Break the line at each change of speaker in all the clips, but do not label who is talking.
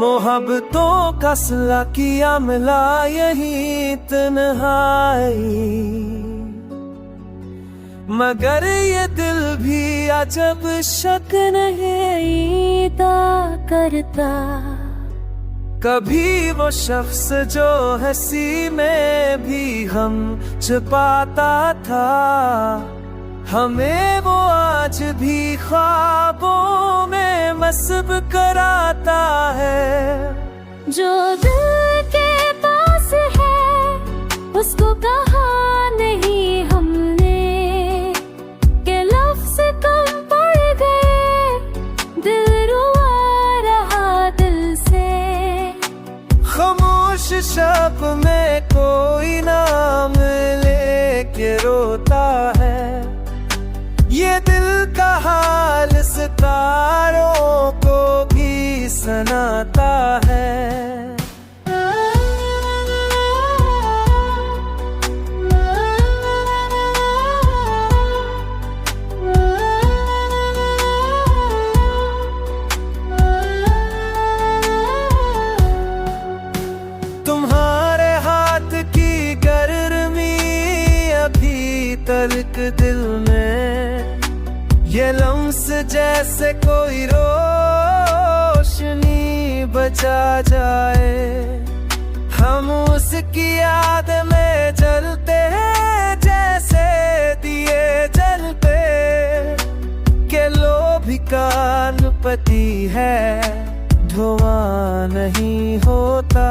मोहब्बतों का सिला किया मिला यही तन्हाई, मगर ये दिल भी अजब शक नहीं करता। कभी वो शख्स जो हंसी में भी हम छुपाता था, हमें वो आज भी ख्वाबों में मस्ब कराता है।
जो दिल के पास है उसको कहा नहीं हमने, के लफ्ज़ कम पड़ गए, दिल रुआ रहा दिल से।
खामोश शब में कोई नाम लेके रोता है, ये दिल का हाल सितारों को भी सुनाता है। तुम्हारे हाथ की गर्मी अभी तक दिल में, ये लम्स जैसे कोई रोशनी बचा जाए। हम उसकी याद में जलते हैं जैसे दिए जलते, के लोभी कान पति है धुआं नहीं होता।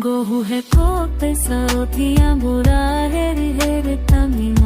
Go who he kote sa othia murare re re tamina